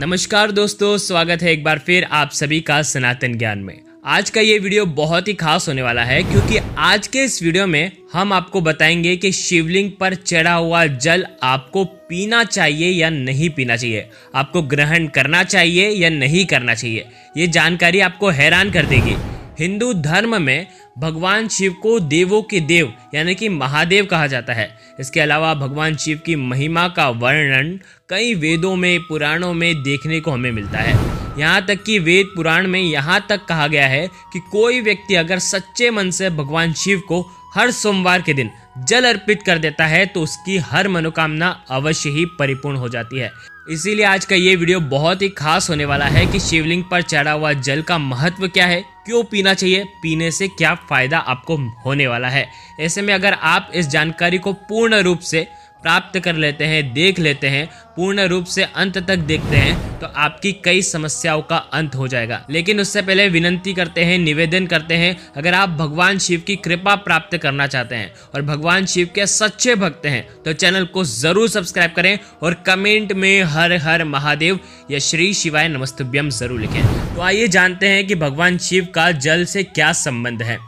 नमस्कार दोस्तों, स्वागत है एक बार फिर आप सभी का सनातन ज्ञान में। आज का ये वीडियो बहुत ही खास होने वाला है क्योंकि आज के इस वीडियो में हम आपको बताएंगे कि शिवलिंग पर चढ़ा हुआ जल आपको पीना चाहिए या नहीं पीना चाहिए, आपको ग्रहण करना चाहिए या नहीं करना चाहिए। ये जानकारी आपको हैरान कर देगी। हिंदू धर्म में भगवान शिव को देवों के देव यानी कि महादेव कहा जाता है। इसके अलावा भगवान शिव की महिमा का वर्णन कई वेदों में, पुराणों में देखने को हमें मिलता है। यहाँ तक कि वेद पुराण में यहाँ तक कहा गया है कि कोई व्यक्ति अगर सच्चे मन से भगवान शिव को हर सोमवार के दिन जल अर्पित कर देता है तो उसकी हर मनोकामना अवश्य ही परिपूर्ण हो जाती है। इसीलिए आज का ये वीडियो बहुत ही खास होने वाला है कि शिवलिंग पर चढ़ा हुआ जल का महत्व क्या है, क्यों पीना चाहिए, पीने से क्या फायदा आपको होने वाला है। ऐसे में अगर आप इस जानकारी को पूर्ण रूप से प्राप्त कर लेते हैं, देख लेते हैं, पूर्ण रूप से अंत तक देखते हैं तो आपकी कई समस्याओं का अंत हो जाएगा। लेकिन उससे पहले विनती करते हैं, निवेदन करते हैं, अगर आप भगवान शिव की कृपा प्राप्त करना चाहते हैं और भगवान शिव के सच्चे भक्त हैं तो चैनल को जरूर सब्सक्राइब करें और कमेंट में हर हर महादेव या श्री शिवाय नमस्तुभ्यम जरूर लिखें। तो आइए जानते हैं कि भगवान शिव का जल से क्या संबंध है,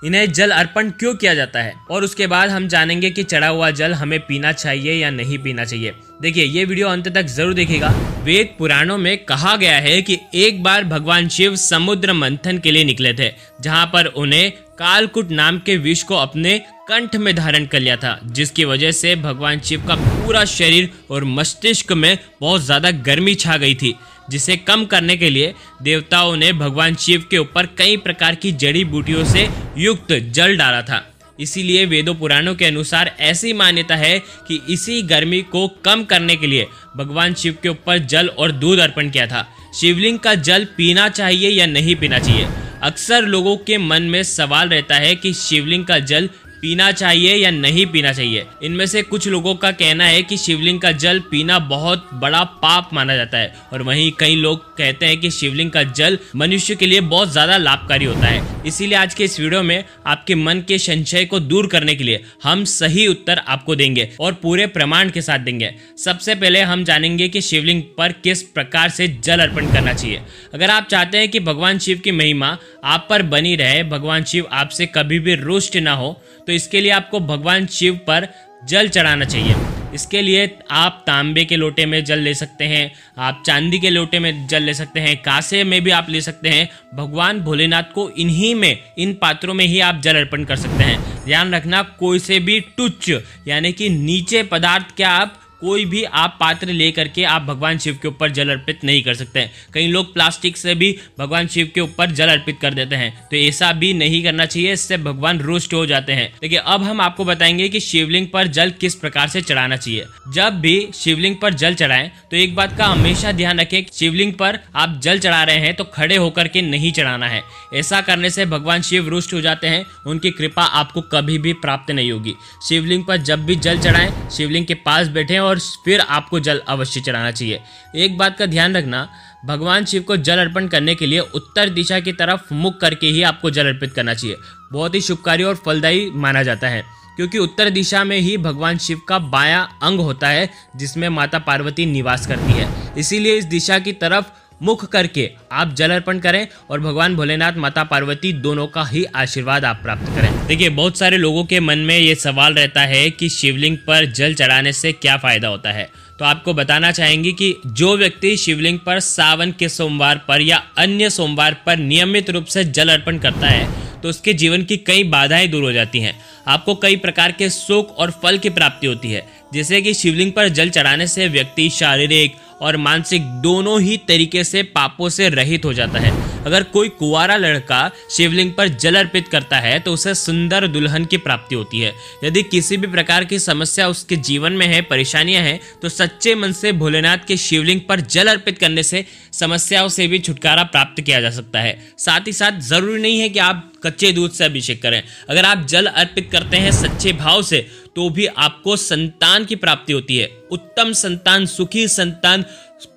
इन्हें जल अर्पण क्यों किया जाता है और उसके बाद हम जानेंगे कि चढ़ा हुआ जल हमें पीना चाहिए या नहीं पीना चाहिए। देखिए ये वीडियो अंत तक जरूर देखिएगा। वेद पुराणों में कहा गया है कि एक बार भगवान शिव समुद्र मंथन के लिए निकले थे, जहां पर उन्हें कालकूट नाम के विष को अपने कंठ में धारण कर लिया था, जिसकी वजह से भगवान शिव का पूरा शरीर और मस्तिष्क में बहुत ज्यादा गर्मी छा गई थी, जिसे कम करने के लिए देवताओं ने भगवान शिव के ऊपर कई प्रकार की जड़ी बूटियों से युक्त जल डाला था। इसीलिए वेदों पुराणों के अनुसार ऐसी मान्यता है कि इसी गर्मी को कम करने के लिए भगवान शिव के ऊपर जल और दूध अर्पण किया था। शिवलिंग का जल पीना चाहिए या नहीं पीना चाहिए। अक्सर लोगों के मन में सवाल रहता है कि शिवलिंग का जल पीना चाहिए या नहीं पीना चाहिए। इनमें से कुछ लोगों का कहना है कि शिवलिंग का जल पीना बहुत बड़ा पाप माना जाता है और वहीं कई लोग कहते हैं कि शिवलिंग का जल मनुष्य के लिए बहुत ज्यादा लाभकारी होता है। इसीलिए आज के इस वीडियो में आपके मन के संशय को दूर करने के लिए हम सही उत्तर आपको देंगे और पूरे प्रमाण के साथ देंगे। सबसे पहले हम जानेंगे कि शिवलिंग पर किस प्रकार से जल अर्पण करना चाहिए। अगर आप चाहते हैं कि भगवान शिव की महिमा आप पर बनी रहे, भगवान शिव आपसे कभी भी रुष्ट ना हो, तो इसके लिए आपको भगवान शिव पर जल चढ़ाना चाहिए। इसके लिए आप तांबे के लोटे में जल ले सकते हैं, आप चांदी के लोटे में जल ले सकते हैं, कांसे में भी आप ले सकते हैं। भगवान भोलेनाथ को इन्हीं में, इन पात्रों में ही आप जल अर्पण कर सकते हैं। ध्यान रखना, कोई से भी तुच्छ यानी कि नीचे पदार्थ क्या आप कोई भी आप पात्र लेकर के आप भगवान शिव के ऊपर जल अर्पित नहीं कर सकते हैं। कई लोग प्लास्टिक से भी भगवान शिव के ऊपर जल अर्पित कर देते हैं, तो ऐसा भी नहीं करना चाहिए, इससे भगवान रुष्ट हो जाते हैं। देखिए अब हम आपको बताएंगे कि शिवलिंग पर जल किस प्रकार से चढ़ाना चाहिए। जब भी शिवलिंग पर जल चढ़ाएं तो एक बात का हमेशा ध्यान रखें, शिवलिंग पर आप जल चढ़ा रहे हैं तो खड़े होकर के नहीं चढ़ाना है। ऐसा करने से भगवान शिव रुष्ट हो जाते हैं, उनकी कृपा आपको कभी भी प्राप्त नहीं होगी। शिवलिंग पर जब भी जल चढ़ाएं, शिवलिंग के पास बैठें और फिर आपको जल अवश्य चढ़ाना चाहिए। एक बात का ध्यान रखना, भगवान शिव को जल अर्पण करने के लिए उत्तर दिशा की तरफ मुख करके ही आपको जल अर्पित करना चाहिए। बहुत ही शुभकारी और फलदायी माना जाता है क्योंकि उत्तर दिशा में ही भगवान शिव का बायां अंग होता है जिसमें माता पार्वती निवास करती है। इसीलिए इस दिशा की तरफ मुख करके आप जल अर्पण करें और भगवान भोलेनाथ, माता पार्वती दोनों का ही आशीर्वाद आप प्राप्त करें। देखिए बहुत सारे लोगों के मन में ये सवाल रहता है कि शिवलिंग पर जल चढ़ाने से क्या फायदा होता है। तो आपको बताना चाहेंगे कि जो व्यक्ति शिवलिंग पर सावन के सोमवार पर या अन्य सोमवार पर नियमित रूप से जल अर्पण करता है तो उसके जीवन की कई बाधाएं दूर हो जाती हैं। आपको कई प्रकार के सुख और फल की प्राप्ति होती है। जैसे कि शिवलिंग पर जल चढ़ाने से व्यक्ति शारीरिक और मानसिक दोनों ही तरीके से पापों से रहित हो जाता है। अगर कोई कुंवारा लड़का शिवलिंग पर जल अर्पित करता है तो उसे सुंदर दुल्हन की प्राप्ति होती है। यदि किसी भी प्रकार की समस्या उसके जीवन में है, परेशानियां हैं, तो सच्चे मन से भोलेनाथ के शिवलिंग पर जल अर्पित करने से समस्याओं से भी छुटकारा प्राप्त किया जा सकता है। साथ ही साथ जरूरी नहीं है कि आप कच्चे दूध से अभिषेक करें। अगर आप जल अर्पित करते हैं सच्चे भाव से तो भी आपको संतान की प्राप्ति होती है। उत्तम संतान, सुखी संतान,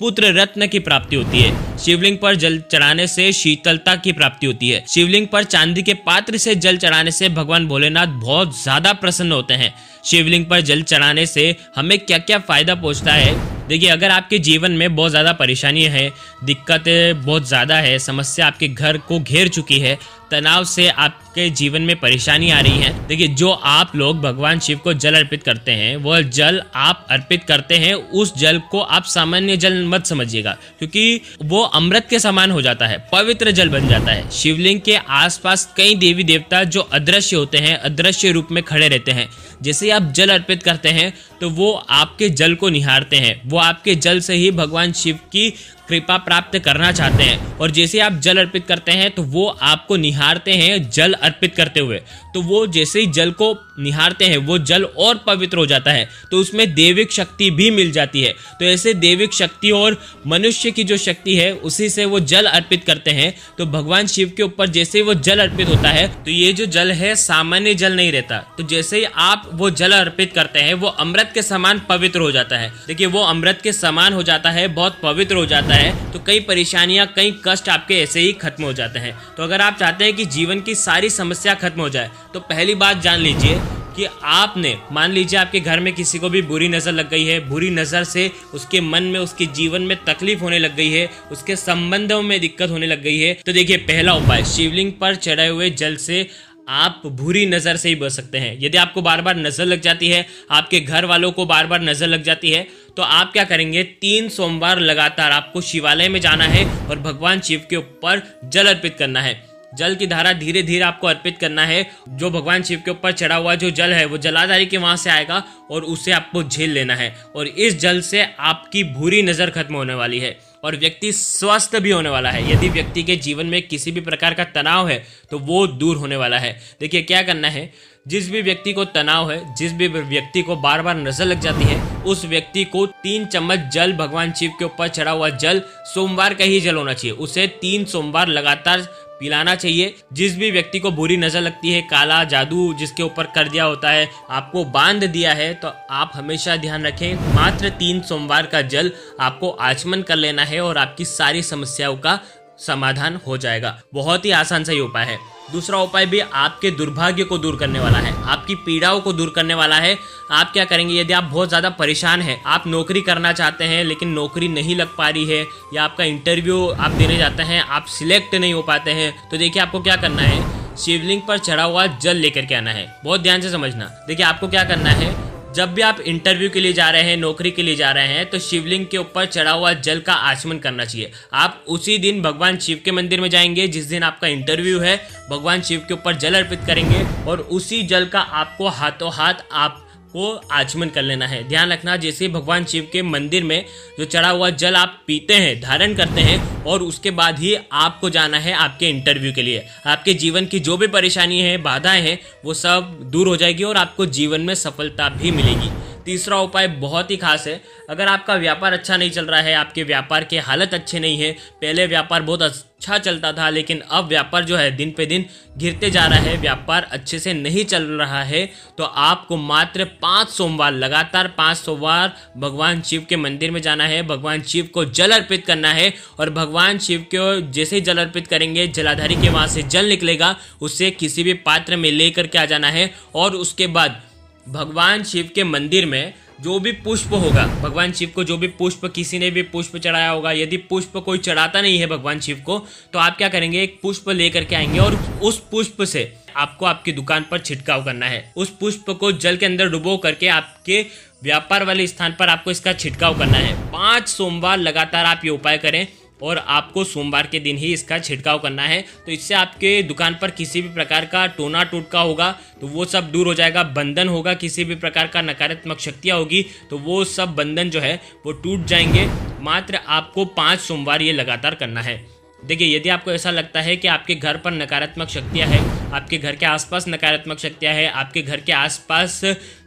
पुत्र रत्न की प्राप्ति होती है। शिवलिंग पर जल चढ़ाने से शीतलता की प्राप्ति होती है। शिवलिंग पर चांदी के पात्र से जल चढ़ाने से भगवान भोलेनाथ बहुत ज्यादा प्रसन्न होते हैं। शिवलिंग पर जल चढ़ाने से हमें क्या क्या फायदा पहुंचता है देखिए, अगर आपके जीवन में बहुत ज़्यादा परेशानी है, दिक्कतें बहुत ज़्यादा है, समस्या आपके घर को घेर चुकी है, तनाव से आपके जीवन में परेशानी आ रही है, देखिए जो आप लोग भगवान शिव को जल अर्पित करते हैं, वह जल आप अर्पित करते हैं, उस जल को आप सामान्य जल मत समझिएगा, क्योंकि वो अमृत के समान हो जाता है, पवित्र जल बन जाता है। शिवलिंग के आसपास कई देवी देवता जो अदृश्य होते हैं, अदृश्य रूप में खड़े रहते हैं। जैसे आप जल अर्पित करते हैं तो वो आपके जल को निहारते हैं, वो आपके जल से ही भगवान शिव की कृपा प्राप्त करना चाहते हैं। और जैसे आप जल अर्पित करते हैं तो वो आपको निहारते हैं जल अर्पित करते हुए, तो वो जैसे ही जल को निहारते हैं वो जल और पवित्र हो जाता है, तो उसमें दैविक शक्ति भी मिल जाती है। तो ऐसे दैविक शक्ति और मनुष्य की जो शक्ति है उसी से वो जल अर्पित करते हैं। तो भगवान शिव के ऊपर जैसे ही वो जल अर्पित होता है तो ये जो जल है सामान्य जल नहीं रहता, तो जैसे ही आप वो जल अर्पित करते हैं वो अमृत के समान पवित्र हो जाता है। देखिए वो अमृत के समान हो जाता है, बहुत पवित्र हो जाता है, तो कई परेशानियां, कई कष्ट आपके ऐसे ही खत्म हो जाते हैं। तो अगर आप चाहते हैं कि जीवन की सारी समस्या खत्म हो जाए तो पहली बात जान लीजिए कि आपने, मान लीजिए आपके घर में किसी को भी बुरी नज़र लग गई है, बुरी नज़र से उसके मन में, उसके जीवन में तकलीफ होने लग गई है, उसके संबंधों में दिक्कत होने लग गई है, तो देखिए पहला उपाय, शिवलिंग पर चढ़ाए हुए जल से आप बुरी नज़र से ही बच सकते हैं। यदि आपको बार बार नज़र लग जाती है, आपके घर वालों को बार बार नज़र लग जाती है, तो आप क्या करेंगे, 3 सोमवार लगातार आपको शिवालय में जाना है और भगवान शिव के ऊपर जल अर्पित करना है। जल की धारा धीरे धीरे आपको अर्पित करना है। जो भगवान शिव के ऊपर चढ़ा हुआ जो जल है वो जलाधारी के वहां से आएगा और उसे आपको झेल लेना है, और इस जल से आपकी बुरी नज़र खत्म होने वाली है और व्यक्ति स्वस्थ भी होने वाला है। यदि व्यक्ति के जीवन में किसी भी प्रकार का तनाव है तो वो दूर होने वाला है। देखिए क्या करना है, जिस भी व्यक्ति को तनाव है, जिस भी व्यक्ति को बार बार नजर लग जाती है, उस व्यक्ति को 3 चम्मच जल, भगवान शिव के ऊपर चढ़ा हुआ जल, सोमवार का ही जल होना चाहिए, उसे 3 सोमवार लगातार पिलाना चाहिए। जिस भी व्यक्ति को बुरी नजर लगती है, काला जादू जिसके ऊपर कर दिया होता है, आपको बांध दिया है, तो आप हमेशा ध्यान रखें, मात्र 3 सोमवार का जल आपको आचमन कर लेना है और आपकी सारी समस्याओं का समाधान हो जाएगा। बहुत ही आसान सा ये उपाय है। दूसरा उपाय भी आपके दुर्भाग्य को दूर करने वाला है, आपकी पीड़ाओं को दूर करने वाला है। आप क्या करेंगे, यदि आप बहुत ज़्यादा परेशान हैं, आप नौकरी करना चाहते हैं लेकिन नौकरी नहीं लग पा रही है, या आपका इंटरव्यू आप देने जाते हैं, आप सिलेक्ट नहीं हो पाते हैं, तो देखिए आपको क्या करना है, शिवलिंग पर चढ़ा हुआ जल लेकर के आना है। बहुत ध्यान से समझना। देखिए आपको क्या करना है, जब भी आप इंटरव्यू के लिए जा रहे हैं, नौकरी के लिए जा रहे हैं, तो शिवलिंग के ऊपर चढ़ा हुआ जल का आचमन करना चाहिए। आप उसी दिन भगवान शिव के मंदिर में जाएंगे जिस दिन आपका इंटरव्यू है, भगवान शिव के ऊपर जल अर्पित करेंगे और उसी जल का आपको हाथों हाथ आपको आचमन कर लेना है। ध्यान रखना, जैसे भगवान शिव के मंदिर में जो चढ़ा हुआ जल आप पीते हैं, धारण करते हैं, और उसके बाद ही आपको जाना है आपके इंटरव्यू के लिए। आपके जीवन की जो भी परेशानी है, बाधाएं हैं, वो सब दूर हो जाएगी और आपको जीवन में सफलता भी मिलेगी। तीसरा उपाय बहुत ही खास है। अगर आपका व्यापार अच्छा नहीं चल रहा है, आपके व्यापार के हालत अच्छे नहीं है, पहले व्यापार बहुत अच्छा चलता था लेकिन अब व्यापार जो है दिन पे दिन गिरते जा रहा है, व्यापार अच्छे से नहीं चल रहा है, तो आपको मात्र 5 सोमवार, लगातार 5 सोमवार भगवान शिव के मंदिर में जाना है, भगवान शिव को जल अर्पित करना है, और भगवान शिव को जैसे ही जल अर्पित करेंगे, जलाधारी के वहाँ से जल निकलेगा, उससे किसी भी पात्र में लेकर के आ जाना है, और उसके बाद भगवान शिव के मंदिर में जो भी पुष्प होगा, भगवान शिव को जो भी पुष्प, किसी ने भी पुष्प चढ़ाया होगा, यदि पुष्प कोई चढ़ाता नहीं है भगवान शिव को, तो आप क्या करेंगे, एक पुष्प लेकर के आएंगे और उस पुष्प से आपको आपकी दुकान पर छिड़काव करना है। उस पुष्प को जल के अंदर डुबो करके आपके व्यापार वाले स्थान पर आपको इसका छिड़काव करना है। 5 सोमवार लगातार आप ये उपाय करें और आपको सोमवार के दिन ही इसका छिड़काव करना है। तो इससे आपके दुकान पर किसी भी प्रकार का टोना टोटका होगा तो वो सब दूर हो जाएगा, बंधन होगा, किसी भी प्रकार का नकारात्मक शक्तियाँ होगी तो वो सब बंधन जो है वो टूट जाएंगे। मात्र आपको 5 सोमवार ये लगातार करना है। देखिए, यदि आपको ऐसा लगता है कि आपके घर पर नकारात्मक शक्तियाँ हैं, आपके घर के आसपास नकारात्मक शक्तियाँ हैं, आपके घर के आसपास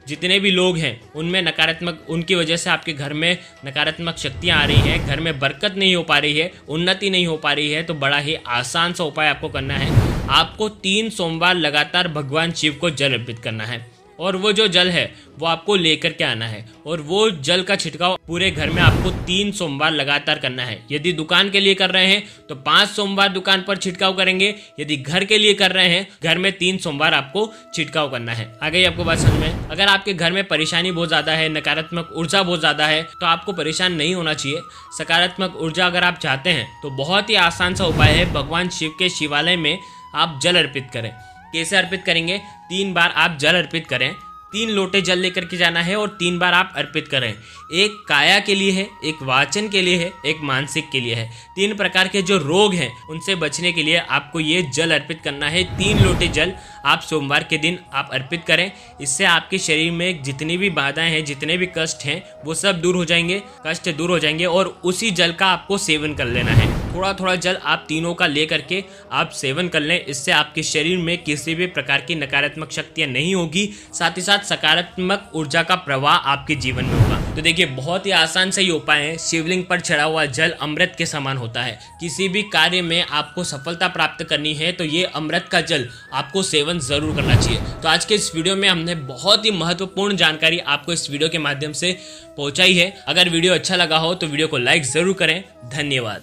जितने भी लोग हैं उनमें नकारात्मक, उनकी वजह से आपके घर में नकारात्मक शक्तियाँ आ रही हैं, घर में बरकत नहीं हो पा रही है, उन्नति नहीं हो पा रही है, तो बड़ा ही आसान सा उपाय आपको करना है। आपको 3 सोमवार लगातार भगवान शिव को जल अर्पित करना है और वो जो जल है वो आपको लेकर के आना है और वो जल का छिड़काव पूरे घर में आपको 3 सोमवार लगातार करना है। यदि दुकान के लिए कर रहे हैं तो 5 सोमवार दुकान पर छिड़काव करेंगे। यदि घर के लिए कर रहे हैं घर में 3 सोमवार आपको छिड़काव करना है। आ गई आपको बात समझ में? अगर आपके घर में परेशानी बहुत ज्यादा है, नकारात्मक ऊर्जा बहुत ज्यादा है, तो आपको परेशान नहीं होना चाहिए। सकारात्मक ऊर्जा अगर आप चाहते हैं तो बहुत ही आसान सा उपाय है, भगवान शिव के शिवालय में आप जल अर्पित करें। कैसे अर्पित करेंगे? 3 बार आप जल अर्पित करें। 3 लोटे जल लेकर के जाना है और 3 बार आप अर्पित करें। एक काया के लिए है, एक वाचन के लिए है, एक मानसिक के लिए है। 3 प्रकार के जो रोग हैं उनसे बचने के लिए आपको ये जल अर्पित करना है। 3 लोटे जल आप सोमवार के दिन आप अर्पित करें। इससे आपके शरीर में जितनी भी बाधाएं हैं, जितने भी कष्ट हैं, वो सब दूर हो जाएंगे, कष्ट दूर हो जाएंगे और उसी जल का आपको सेवन कर लेना है। थोड़ा थोड़ा जल आप तीनों का ले करके आप सेवन कर लें। इससे आपके शरीर में किसी भी प्रकार की नकारात्मक शक्तियां नहीं होगी, साथ ही साथ सकारात्मक ऊर्जा का प्रवाह आपके जीवन में होगा। तो देखिए, बहुत ही आसान से ये उपाय है। शिवलिंग पर चढ़ा हुआ जल अमृत के समान होता है। किसी भी कार्य में आपको सफलता प्राप्त करनी है तो ये अमृत का जल आपको सेवन जरूर करना चाहिए। तो आज के इस वीडियो में हमने बहुत ही महत्वपूर्ण जानकारी आपको इस वीडियो के माध्यम से पहुंचाई है। अगर वीडियो अच्छा लगा हो तो वीडियो को लाइक जरूर करें। धन्यवाद।